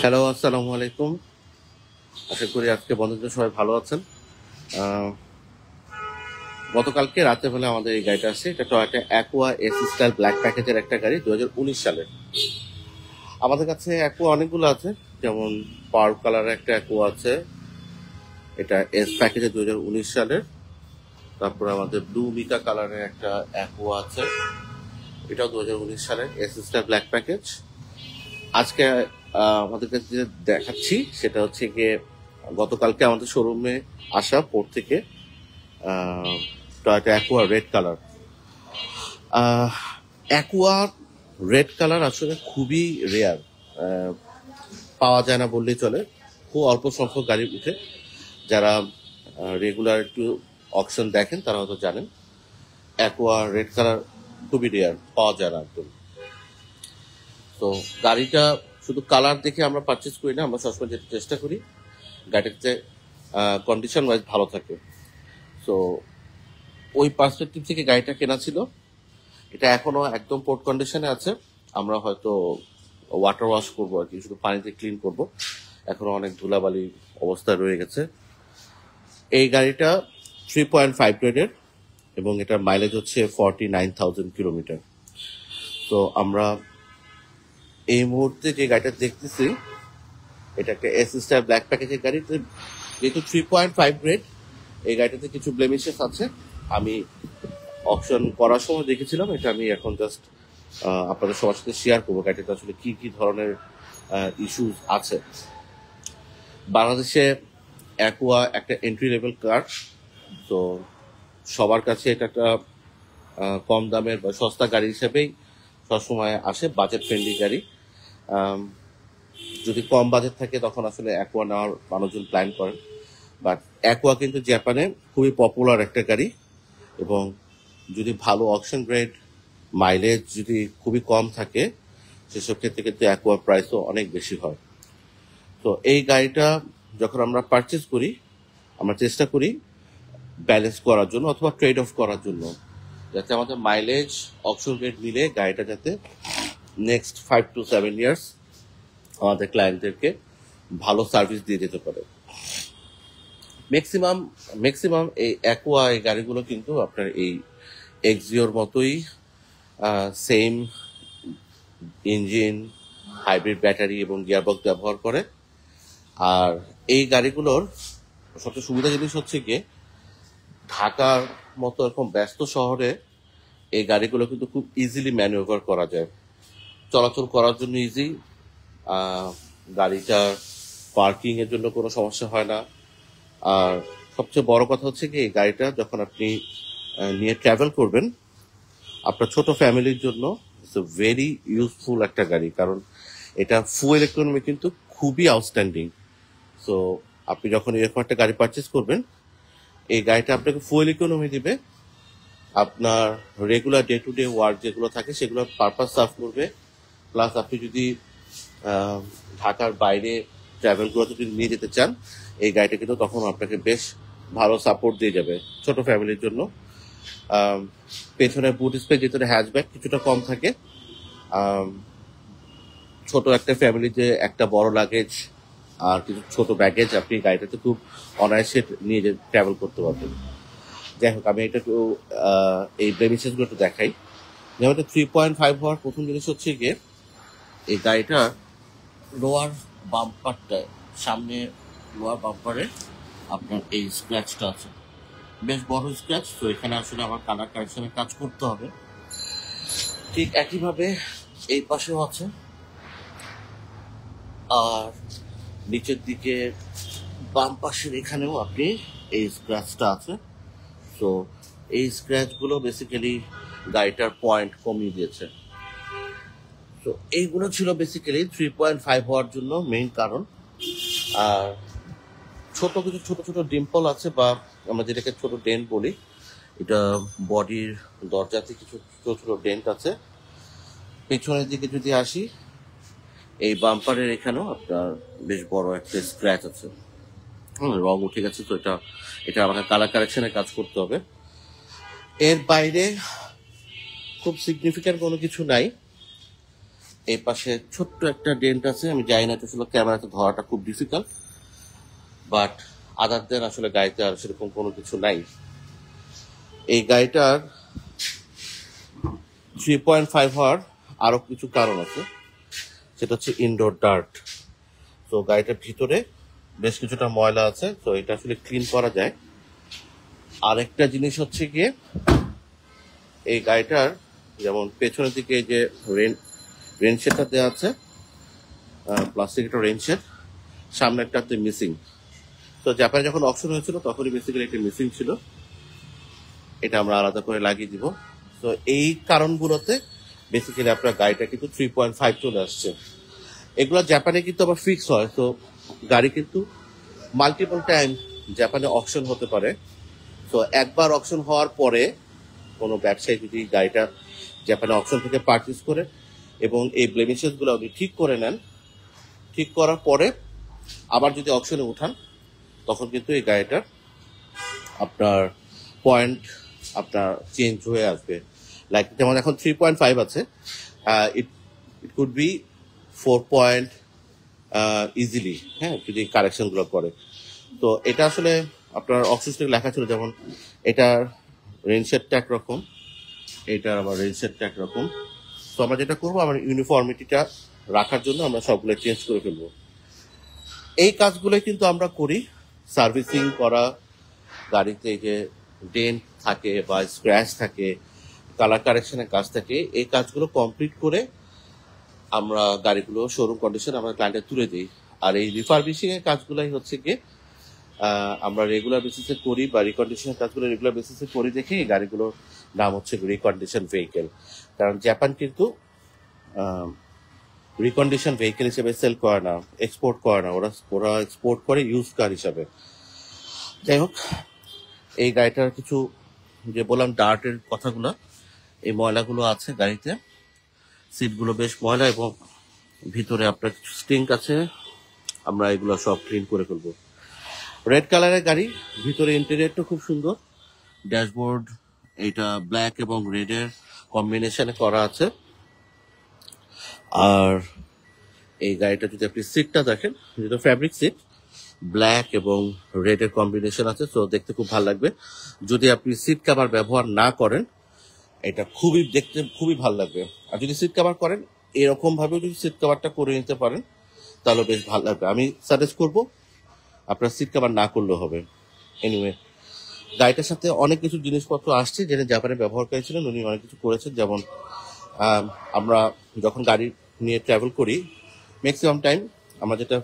Hello, আসসালামু আলাইকুম। আশা করি আজকে বন্ধুদের সবাই ভালো আছেন। আহ, গতকালকে রাতের বেলা আমাদের এই গাড়িটা আসছে। এটা Toyota aqua AC style black প্যাকেজের একটা গাড়ি, 2019 সালের। আমাদের কাছে অ্যাকোয়া অনেকগুলো আছে, যেমন পার্ল কালারের একটা অ্যাকোয়া আছে, এটা এস প্যাকেজের 2019 সালের। তারপরে আমাদের ব্লু মিকা কালারের একটা অ্যাকোয়া আছে, এটাও 2019 সালের এসি স্টাইল ব্ল্যাক প্যাকেজ। আজকে আমাদের কাছে যেটা দেখাচ্ছি সেটা হচ্ছে গিয়ে গতকালকে আমাদের শোরুমে আসা পোর্ট থেকে Toyota aqua red colour. Aqua red colour আসলে খুবই রেয়ার, পাওয়া যায় না বললেই চলে। খুব অল্প সংখ্যক গাড়ি উঠে। যারা রেগুলার একটু অকশন দেখেন তারা হয়তো জানেন অ্যাকোয়া রেড কালার খুবই রেয়ার, পাওয়া যায় না একদম। তো গাড়িটা শুধু কালার দেখে আমরা পারচেস করি না, আমরা সবসময় যেটা চেষ্টা করি গাড়িতে কন্ডিশন ওয়াইজ ভালো থাকে। তো ওই পার্সপেক্টিভ থেকে গাড়িটা কেনা ছিল। এটা এখনো একদম পোর্ট কন্ডিশনে আছে। আমরা হয়তো ওয়াটার ওয়াশ করবো আর কি, শুধু পানিতে ক্লিন করব। এখনো অনেক ধুলাবালি অবস্থায় রয়ে গেছে। এই গাড়িটা 3.5 গ্রেডের এবং এটার মাইলেজ হচ্ছে 49,000 কিলোমিটার। তো আমরা এই মুহূর্তে যে গাড়িটা দেখতেছি এটা একটা এস স্টার ব্ল্যাক প্যাকেজের গাড়ি। যেহেতু 3.5 গ্রেড, এই গাড়িটাতে কিছু ব্লেমিশেস আছে। আমি অপশন করার সময় দেখেছিলাম, এটা আমি এখন জাস্ট আপনাদের সবার সাথে শেয়ার করবো গাড়িটাতে আসলে কি কি ধরনের ইস্যুস আছে। বাংলাদেশে অ্যাকোয়া একটা এন্ট্রি লেভেল কার। তো সবার কাছে এটা একটা কম দামের বা সস্তা গাড়ি হিসেবেই সবসময় আসে, বাজেট ফ্রেন্ডলি গাড়ি। যদি কম বাজেট থাকে তখন আসলে অ্যাকোয়া নেওয়ার মানুষজন প্ল্যান করেন। বাট অ্যাকোয়া কিন্তু জাপানে খুবই পপুলার একটা গাড়ি, এবং যদি ভালো অকশন গ্রেড মাইলেজ যদি খুবই কম থাকে সেসব ক্ষেত্রে কিন্তু অ্যাকোয়ার প্রাইসও অনেক বেশি হয়। তো এই গাড়িটা যখন আমরা পারচেস করি আমরা চেষ্টা করি ব্যালেন্স করার জন্য অথবা ট্রেড অফ করার জন্য, যাতে আমাদের মাইলেজ অকশন গ্রেড মিলে গাড়িটা যাতে নেক্সট 5 to 7 ইয়ার্স আমাদের ক্লায়েন্টদেরকে ভালো সার্ভিস দিয়ে যেতে পারে। ম্যাক্সিমাম ম্যাক্সিমাম এই অ্যাকোয়া এই গাড়িগুলো কিন্তু আপনার এই এক্সিওর মতোই সেম ইঞ্জিন, হাইব্রিড ব্যাটারি এবং গিয়ারবক্স ব্যবহার করে। আর এই গাড়িগুলোর সবচেয়ে সুবিধা জিনিস হচ্ছে গিয়ে ঢাকার মতো এরকম ব্যস্ত শহরে এই গাড়িগুলো কিন্তু খুব ইজিলি ম্যানুভার করা যায়, চলাচল করার জন্য ইজি। গাড়িটার পার্কিং এর জন্য কোনো সমস্যা হয় না। আর সবচেয়ে বড় কথা হচ্ছে কি, এই গাড়িটা যখন আপনি নিয়ে ট্রাভেল করবেন আপনার ছোট ফ্যামিলির জন্য ইটস এ ভেরি ইউজফুল একটা গাড়ি, কারণ এটা ফুয়েল ইকোনমি কিন্তু খুবই আউটস্ট্যান্ডিং। সো আপনি যখন এরকম একটা গাড়ি পারচেস করবেন, এই গাড়িটা আপনাকে ফুয়েল ইকোনমি দিবে, আপনার regular day to day work যেগুলো থাকে সেগুলো পারপাস সার্ভ করবে। প্লাস আপনি যদি আহ, ঢাকার বাইরে ট্রাভেল গুলোতে যদি নিয়ে যেতে চান, এই গাড়িটা কিন্তু তখন আপনাকে বেশ ভালো সাপোর্ট দিয়ে যাবে ছোট ফ্যামিলির জন্য। আম, পেছনে বুট স্পেস যেহেতু হ্যাচব্যাক কিছুটা কম থাকে, আম, ছোট একটা ফ্যামিলি যে একটা বড় লাগেজ আর কিছু ছোট ব্যাগেজ আপনি গাড়িটাতে খুব অনায়াসে নিয়ে ট্রাভেল করতে পারবেন। যাই হোক, আমি এটা একটু এই ব্লেমিশেস গুলো একটু দেখাই। যেমন 3.5 হওয়ার প্রথম জিনিস হচ্ছে গিয়ে এই গাড়িটা লোয়ার বাম্পারটা, সামনে লোয়ার বাম্পারে আপনার এই স্ক্র্যাচটা আছে, বেশ বড় স্ক্র্যাচ। তো এখানে আসলে আমার কালার কারেকশনের কাজ করতে হবে। ঠিক একইভাবে এই পাশেও আছে, আর নিচের দিকে বাম পাশের এখানেও আপনি এই স্ক্র্যাচটা আছে। তো এই স্ক্র্যাচগুলো বেসিক্যালি গাড়িটার পয়েন্ট কমিয়ে দিয়েছে। তো এইগুলো ছিল বেসিক্যালি 3.5 হওয়ার জন্য মেইন কারণ। আর ছোট কিছু ছোট ছোট ডিম্পল আছে, বা আমরা যেটাকে ছোট ডেন্ট বলি, এটা বডির দরজাতে কিছু ছোট ছোট ডেন্ট আছে। পেছনের দিকে যদি আসি, এই বাম্পারের এখানেও আপনার বেশ বড় একটা স্ক্র্যাচ আছে। রং উঠে গেছে, তো এটা এটা আমাকে কালার কারেকশনের কাজ করতে হবে। এর বাইরে খুব সিগনিফিক্যান্ট কোনো কিছু নাই। এই পাশে ছোট্ট একটা ডেন্ট আছে, আমি জানি না এটা আসলে ক্যামেরাতে ধরাটা খুব ডিফিকাল্ট, বাট আদার দেন আসলে গাড়িতে আর সেরকম কোনো কিছু নাই। এই গাড়িটার 3.5 হওয়ার আরো কিছু কারণ আছে, সেটা হচ্ছে ইনডোর ডার্ট। তো গাড়িটার ভিতরে বেশ কিছুটা ময়লা আছে, তো এটা আসলে ক্লিন করা যায়। আরেকটা জিনিস হচ্ছে গিয়ে এই গাড়িটার যেমন পেছনের দিকে যে রেনশেডটা দেওয়া আছে, প্লাস্টিক একটা রেনশেড, সামনে একটাতে মিসিং। তো জাপানে যখন অপশন হয়েছিল তখনই বেসিক্যালি একটা মিসিং ছিল, এটা আমরা আলাদা করে লাগিয়ে দিব। তো এই কারণগুলোতে বেসিক্যালি আপনার গাড়িটা কিন্তু 3.5 চলে আসছে। এগুলো জাপানে কিন্তু আবার ফিক্স হয়, তো গাড়ি কিন্তু মাল্টিপল টাইম জাপানে অকশন হতে পারে। তো একবার অকশন হওয়ার পরে কোনো ব্যবসায়ী যদি গাড়িটা জাপানে অকশন থেকে পারচেজ করে এবং এই ব্লেমিশেস গুলো আপনি ঠিক করে নেন, ঠিক করার পরে আবার যদি অকশনে উঠান, তখন কিন্তু এই গাড়িটার আপনার পয়েন্ট আপনার চেঞ্জ হয়ে আসবে। লাইক যেমন এখন 3.5 আছে, it it could be 4 point easily, হ্যাঁ, যদি কারেকশন গুলো করে। তো এটা আসলে আপনার অক্সিজেন লেখা ছিল, যেমন এটার রেনশেডটা একরকম, এটার আবার রেনশেডটা একরকম। তো আমরা যেটা করবো, আমার ইউনিফর্মিটিটা রাখার জন্য আমরা সবগুলো চেঞ্জ করে ফেলবো। এই কাজগুলো কিন্তু আমরা করি, সার্ভিসিং করা, গাড়িতে যে ডেন্ট থাকে বা স্ক্র্যাচ থাকে, কালার কারেকশনের কাজ থাকে, এই কাজগুলো কমপ্লিট করে আমরা গাড়িগুলো শোরুম কন্ডিশন আমরা ক্লায়েন্টে তুলে দিই। আর এই রিফারবিশিং এর কাজগুলাই হচ্ছে গিয়ে আমরা রেগুলার বেসিসে করি, বা রিকন্ডিশনের কাজগুলো রেগুলার বেসিসে করি দেখে এই গাড়িগুলোর নাম হচ্ছে রিকন্ডিশন ভেহিকেল। কারণ জাপান কিন্তু রিকন্ডিশন ভেহিকেল হিসেবে সেল করে না, এক্সপোর্ট করে না, ওরা এক্সপোর্ট করে ইউজ কার হিসাবে। যাই হোক, এই গাড়িটার কিছু যে বললাম ডার্টের কথাগুলো, এই ময়লাগুলো আছে গাড়িতে, সিটগুলো বেশ ময়লা এবং ভিতরে আপনার কিছু স্টিঙ্ক আছে, আমরা এগুলো সব ক্লিন করে ফেলবো। রেড কালারের গাড়ি, ভিতরে ইন্টেরিয়রটা খুব সুন্দর, ড্যাশবোর্ড এটা ব্ল্যাক এবং রেডের কম্বিনেশনে করা আছে। আর এই গাড়িটা যদি আপনি সিটটা দেখেন, যেটা ফ্যাব্রিক সিট, ব্ল্যাক এবং রেডের কম্বিনেশন আছে, তো দেখতে খুব ভালো লাগবে। যদি আপনি সিট কভার ব্যবহার না করেন, এটা দেখতে খুবই ভালো লাগবে। আর যদি সিট কভার করেন, এরকম ভাবে যদি সিট কভারটা করে নিতে পারেন, তাহলে বেশ ভালো লাগবে। আমি সাজেস্ট করব আপনার সিট কভার না করলেও হবে। এনিওয়ে, গাড়িটার সাথে অনেক কিছু জিনিসপত্র আসছে, যেটা জাপানে ব্যবহার করেছিলেন, উনি অনেক কিছু করেছেন। যেমন আমরা যখন গাড়ি নিয়ে ট্রাভেল করি, ম্যাক্সিমাম টাইম আমরা যেটা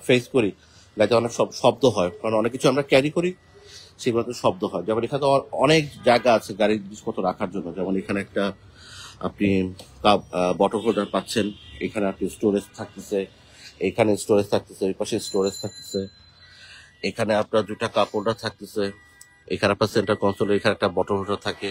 ফেস করি, গাড়িতে অনেক শব্দ হয়, কারণ অনেক কিছু আমরা ক্যারি করি, সেগুলোতে শব্দ হয়। যেমন এখানে তো অনেক জায়গা আছে গাড়ির জিনিসপত্র রাখার জন্য, যেমন এখানে একটা আপনি বটল হোল্ডার পাচ্ছেন, এখানে আপনি স্টোরেজ থাকতেছে, এখানে স্টোরেজ থাকতেছে, ওই পাশে স্টোরেজ থাকতেছে, এখানে আপনার 2টা কাপ হোল্ডার থাকতেছে, এখানে আপনার সেন্টার কনসোল, এখানে একটা বটল হোল্ডার থাকে,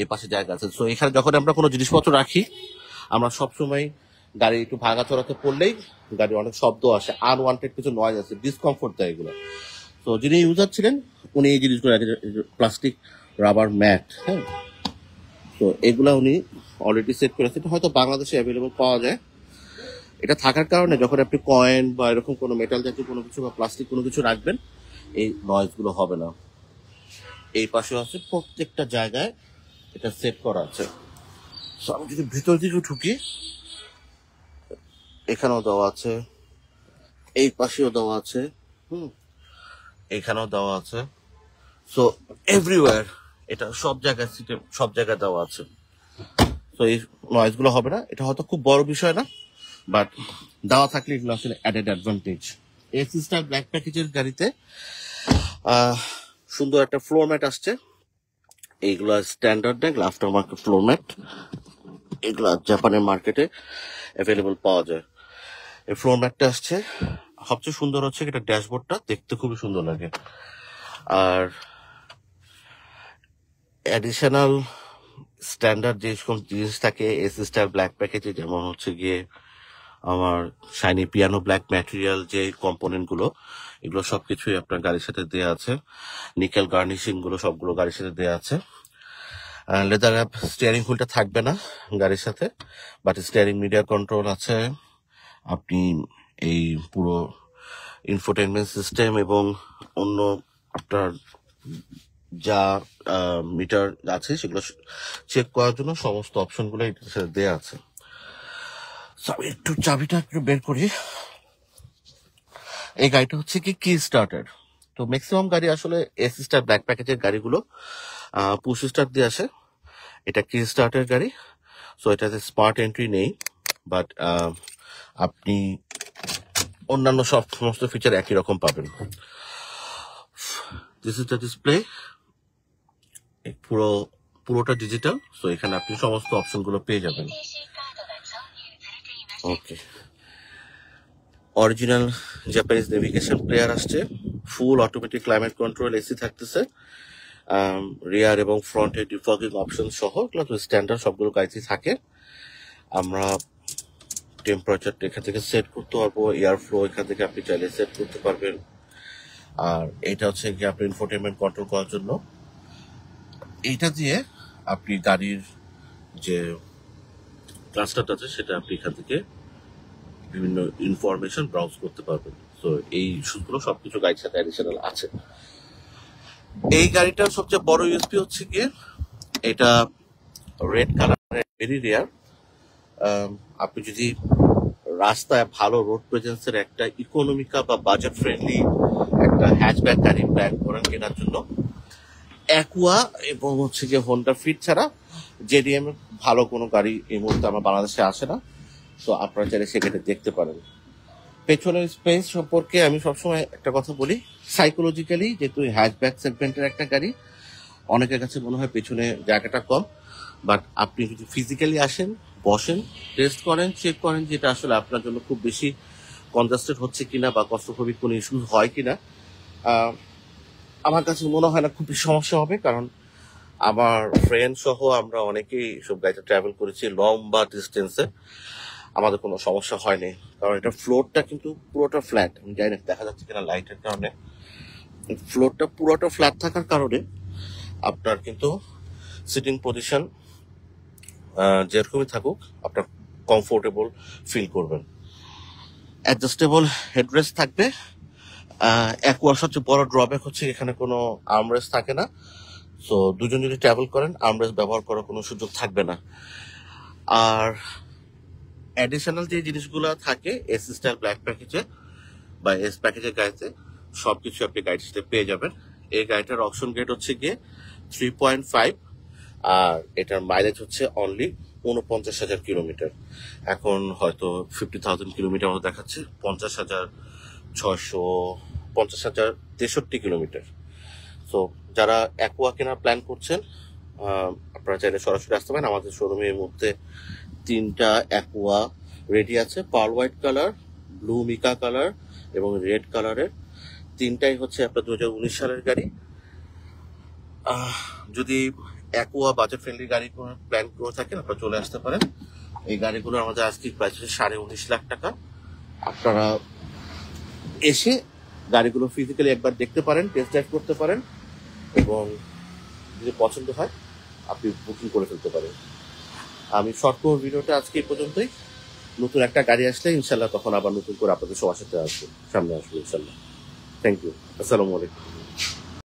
এই পাশে জায়গা আছে। তো এখানে যখন আমরা কোনো জিনিসপত্র রাখি, আমরা সবসময় গাড়ি একটু ভাঙা চড়াতে পড়লেই গাড়ির অনেক শব্দ আসে, আনওয়ান্টেড কিছু নয়েজ আছে, ডিসকমফোর্ট দেয় এগুলো। তো যিনি ইউজার ছিলেন, উনি এই জিনিসগুলো প্লাস্টিক রাবার ম্যাট, হ্যাঁ, তো এগুলা উনি অলরেডি সেট করেছেন, হয়তো বাংলাদেশে অ্যাভেলেবল পাওয়া যায়। এটা থাকার কারণে যখন আপনি কয়েন বা এরকম কোনো মেটাল জাতীয় কোনো কিছু বা প্লাস্টিক কোনো কিছু রাখবেন, এই নয়েজ গুলো হবে না। এই পাশে আছে, প্রত্যেকটা জায়গায় এটা সেট করা আছে। So, আমি যদি ভিতর দিকে ঢুকি, এখানেও দেওয়া আছে, এই পাশেও দেওয়া আছে, এখানেও দেওয়া আছে। সো এভরিওয়্যার এটা সব জায়গায় সিটে সব জায়গায় দেওয়া আছে। তো এই নয়েজ গুলো হবে না, এটা হয়তো খুব বড় বিষয় না, বাট দেওয়া থাকলে এগুলো আসলে added advantage. AC star black প্যাকেজের গাড়িতে সুন্দর একটা ফ্লোর ম্যাট আসছে। এইগুলা স্ট্যান্ডার্ড না, এগুলো আফটার মার্কেট ফ্লোর ম্যাট, এগুলা জাপানের মার্কেটে অ্যাভেলেবল পাওয়া যায়। এই ফ্লোর ম্যাটটা আসছে। সবচেয়ে সুন্দর হচ্ছে এটা ড্যাশবোর্ডটা দেখতে খুবই সুন্দর লাগে। আর অ্যাডিশনাল স্ট্যান্ডার্ড যে সকল জিনিস থাকে এসি স্টার ব্ল্যাক প্যাকেজে, যেমন হচ্ছে গিয়ে আমার শাইনি পিয়ানো ব্ল্যাক ম্যাটেরিয়াল যে কম্পোনেন্ট গুলো, এগুলো সবকিছুই আপনার গাড়ির সাথে দেওয়া আছে। নিকেল গার্নিশিং গুলো সবগুলো গাড়ির সাথে দেওয়া আছে। লেদার অ্যাপ স্টিয়ারিং হুইলটা থাকবে না গাড়ির সাথে, বাট স্টিয়ারিং মিডিয়া কন্ট্রোল আছে। আপনি এই পুরো ইনফোটেনমেন্ট সিস্টেম এবং অন্য আপনার যা মিটার আছে সেগুলো চেক করার জন্য সমস্ত অপশনগুলো এটার সাথে দেওয়া আছে। আমি একটু চাবিটা একটু বের করি। এই গাড়িটা হচ্ছে কি স্টার্টার। তো ম্যাক্সিমাম গাড়ি আসলে এসি স্টার ব্ল্যাক প্যাকেজের গাড়িগুলো পুশ স্টার্ট দিয়ে আসে। এটা কি স্টার্টের গাড়ি, সো এটাতে স্মার্ট এন্ট্রি নেই, বাট আপনি অন্যান্য সমস্ত ফিচার একই রকম পাবেন। দিস ইজ দ্য ডিসপ্লে, পুরোটা ডিজিটাল, সো এখানে আপনি সমস্ত অপশনগুলো পেয়ে যাবেন। ওকে, অরিজিনাল জাপানিজ নেভিগেশন প্লেয়ার আসছে, full automatic climate control AC থাকতেছে, রিয়ার এবং ফ্রন্টে ডিফগিং অপশন সহ স্ট্যান্ডার্ড সবগুলো গাড়িতে থাকে। আমরা টেম্পারেচারটা এখান থেকে সেট করতে পারবো, এয়ার ফ্লো এখান থেকে আপনি চাইলে সেট করতে পারবেন। আর এটা হচ্ছে কি আপনি ইনফোটেনমেন্ট কন্ট্রোল করার জন্য, এইটা দিয়ে আপনি গাড়ির যে ক্লাস্টারটা আছে সেটা আপনি এখান থেকে বিভিন্ন ইনফরমেশন ব্রাউজ করতে পারবেন। তো এই সুযোগগুলো সবকিছু গাড়ির সাথে অ্যাডিশনাল আছে। এই গাড়িটার সবচেয়ে বড় ইউএসপি হচ্ছে গিয়ে এটা রেড কালারের, ভেরি রেয়ার। আপনি যদি রাস্তায় ভালো রোড প্রেজেন্সের একটা ইকোনমিকা বা বাজেট ফ্রেন্ডলি একটা হ্যাচব্যাক গাড়ি প্ল্যান করেন কেনার জন্য, অ্যাকুয়া এবং হচ্ছে গিয়ে হোন্ডা ফিট ছাড়া জেডিএম ভালো কোনো গাড়ি এই মুহূর্তে আমার বাংলাদেশে আসে না। তো আপনারা চাইলে সেখানে দেখতে পারেন। পেছনের স্পেস সম্পর্কে আমি সবসময় একটা কথা বলি, সাইকোলজিক্যালি যেহেতু হ্যাচব্যাক সেগমেন্টের একটা গাড়ি, অনেকের কাছে মনে হয় পেছনে জায়গাটা কম, বাট আপনি যদি ফিজিক্যালি আসেন, বসেন, টেস্ট করেন, চেক করেন যে এটা আসলে আপনার জন্য খুব বেশি কনজাস্টেড হচ্ছে কিনা বা কষ্টকর কোনো ইস্যুস হয় কিনা, আমার কাছে মনে হয় না খুব বেশি সমস্যা হবে। কারণ আমার ফ্রেন্ড সহ আমরা অনেকেই সব গাড়িতে ট্রাভেল করেছি লম্বা ডিস্টেন্সে, আমাদের কোনো সমস্যা হয়নি। কারণ এটা ফ্লোরটা কিন্তু পুরোটা ফ্ল্যাট, আমি জানি না দেখা যাচ্ছে কিনা লাইটের কারণে, ফ্লোরটা পুরোটা ফ্ল্যাট থাকার কারণে আপনার কিন্তু সিটিং পজিশন যেরকমই থাকুক আপনার কমফোর্টেবল ফিল করবেন। অ্যাডজাস্টেবল হেডরেস্ট থাকবে। অ্যাকুয়ার সবচেয়ে বড় ড্রব্যাক হচ্ছে এখানে কোনো আর্মরেস্ট থাকে না, সো দুজন যদি ট্রাভেল করেন আর্মরেস্ট ব্যবহার করার কোনো সুযোগ থাকবে না। আর অ্যাডিশনাল যে জিনিসগুলো থাকে এস স্টাইল ব্ল্যাক প্যাকেজে বা এস প্যাকেজের গাড়িতে সবকিছু আপনি গাড়ির সাথে পেয়ে যাবেন। এই গাড়িটার অপশন গ্রেড হচ্ছে গিয়ে 3.5, আর এটার মাইলেজ হচ্ছে অনলি 49,000 কিলোমিটার। এখন হয়তো 50,000 কিলোমিটার মতো দেখাচ্ছে, 50,663 কিলোমিটার। তো যারা অ্যাকুয়া কেনার প্ল্যান করছেন আপনারা চাইলে সরাসরি আসতে পারেন। আমাদের শোরুমে এর মধ্যে 3টা অ্যাকুয়া রেডি আছে, পার্ল হোয়াইট কালার, ব্লু মিকা কালার এবং রেড কালারের। 3টাই হচ্ছে আপনার 2019 সালের গাড়ি। যদি অ্যাকুয়া বাজেট ফ্রেন্ডলি গাড়ি কোনো প্ল্যান করে থাকেন আপনারা চলে আসতে পারেন। এই গাড়িগুলো আমাদের আজকে প্রাইস হচ্ছে 19.5 লাখ টাকা। আপনারা এসে গাড়িগুলো ফিজিক্যালি একবার দেখতে পারেন, টেস্ট ড্রাইভ করতে পারেন এবং যদি পছন্দ হয় আপনি বুকিং করে ফেলতে পারেন। আমি শর্ট ভিডিওটা আজকে এই পর্যন্তই। নতুন একটা গাড়ি আসলে ইনশাল্লাহ তখন আবার নতুন করে আপনাদের সবার সাথে আসবো, সামনে আসবো ইনশাল্লাহ। থ্যাংক ইউ, আসসালামু আলাইকুম।